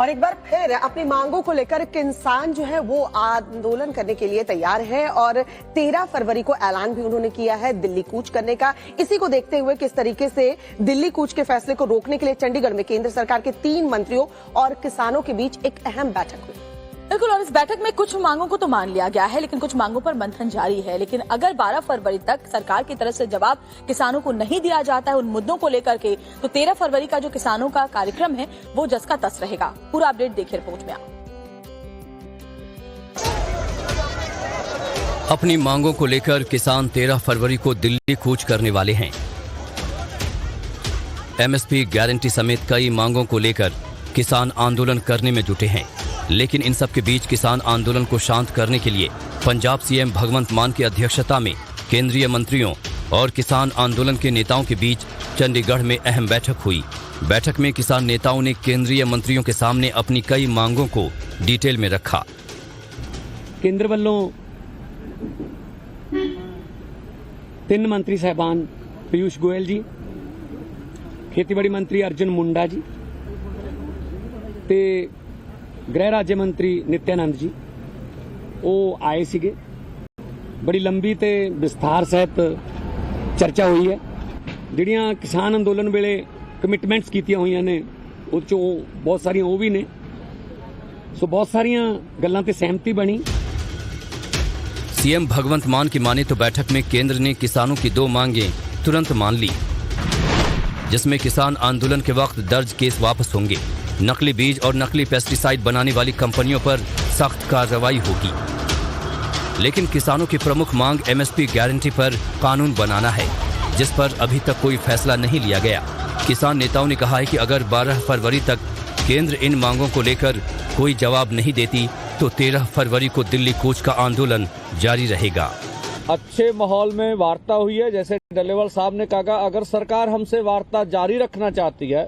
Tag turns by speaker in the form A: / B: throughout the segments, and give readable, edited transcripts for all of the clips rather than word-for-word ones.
A: और एक बार फिर अपनी मांगों को लेकर किसान जो है वो आंदोलन करने के लिए तैयार है और 13 फरवरी को ऐलान भी उन्होंने किया है दिल्ली कूच करने का। इसी को देखते हुए किस तरीके से दिल्ली कूच के फैसले को रोकने के लिए चंडीगढ़ में केंद्र सरकार के 3 मंत्रियों और किसानों के बीच एक अहम बैठक हुई।
B: बिल्कुल, और इस बैठक में कुछ मांगों को तो मान लिया गया है, लेकिन कुछ मांगों पर मंथन जारी है। लेकिन अगर 12 फरवरी तक सरकार की तरफ से जवाब किसानों को नहीं दिया जाता है उन मुद्दों को लेकर के, तो 13 फरवरी का जो किसानों का कार्यक्रम है वो जस का तस रहेगा। पूरा अपडेट देखिए रिपोर्ट में आप।
C: अपनी मांगों को लेकर किसान 13 फरवरी को दिल्ली कूच करने वाले हैं। एमएसपी गारंटी समेत कई मांगों को लेकर किसान आंदोलन करने में जुटे हैं। लेकिन इन सब के बीच किसान आंदोलन को शांत करने के लिए पंजाब सीएम भगवंत मान की अध्यक्षता में केंद्रीय मंत्रियों और किसान आंदोलन के नेताओं के बीच चंडीगढ़ में अहम बैठक हुई। बैठक में किसान नेताओं ने केंद्रीय मंत्रियों के सामने अपनी कई मांगों को डिटेल में रखा।
D: केंद्र ਵੱਲੋਂ 3 मंत्री साहबान पीयूष गोयल जी, खेतीबाड़ी मंत्री अर्जुन मुंडा जी ते गृह राज्य मंत्री नित्यानंद जी ਉਹ ਆਏ ਸੀਗੇ। ਬੜੀ ਲੰਬੀ ਤੇ ਵਿਸਥਾਰ ਸਹਿਤ ਚਰਚਾ ਹੋਈ ਹੈ। ਜਿਹੜੀਆਂ ਕਿਸਾਨ ਅੰਦੋਲਨ ਵੇਲੇ ਕਮਿਟਮੈਂਟਸ ਕੀਤੀਆਂ ਹੋਈਆਂ ਨੇ ਉਹ ਚੋਂ ਬਹੁਤ ਸਾਰੀਆਂ ਉਹ ਵੀ ਨੇ। ਸੋ ਬਹੁਤ ਸਾਰੀਆਂ ਗੱਲਾਂ ਤੇ ਸਹਿਮਤੀ ਬਣੀ।
C: सीएम भगवंत मान की माने तो बैठक में केंद्र ने किसानों की 2 मांगें तुरंत मान ली, जिसमें किसान आंदोलन के वक्त दर्ज केस वापस होंगे, नकली बीज और नकली पेस्टिसाइड बनाने वाली कंपनियों पर सख्त कार्रवाई होगी। लेकिन किसानों की प्रमुख मांग एमएसपी गारंटी पर कानून बनाना है, जिस पर अभी तक कोई फैसला नहीं लिया गया। किसान नेताओं ने कहा है कि अगर 12 फरवरी तक केंद्र इन मांगों को लेकर कोई जवाब नहीं देती तो 13 फरवरी को दिल्ली कूच का आंदोलन जारी रहेगा।
E: अच्छे माहौल में वार्ता हुई है। जैसे डलेवाल साहब ने कहा, अगर सरकार हमसे वार्ता जारी रखना चाहती है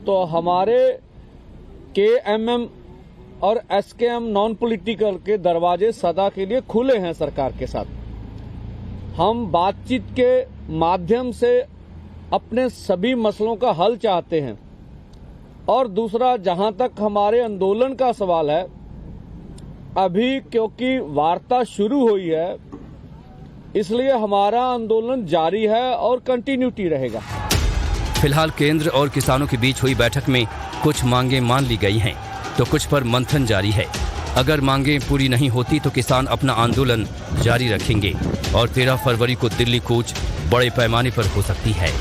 E: तो हमारे केएमएम और एसकेएम नॉन पॉलिटिकल के दरवाजे सदा के लिए खुले हैं सरकार के साथ। हम बातचीत के माध्यम से अपने सभी मसलों का हल चाहते हैं। और दूसरा, जहां तक हमारे आंदोलन का सवाल है, अभी क्योंकि वार्ता शुरू हुई है इसलिए हमारा आंदोलन जारी है और कंटिन्यूटी रहेगा।
C: फिलहाल केंद्र और किसानों के बीच हुई बैठक में कुछ मांगें मान ली गई हैं, तो कुछ पर मंथन जारी है। अगर मांगें पूरी नहीं होती तो किसान अपना आंदोलन जारी रखेंगे और 13 फरवरी को दिल्ली कूच बड़े पैमाने पर हो सकती है।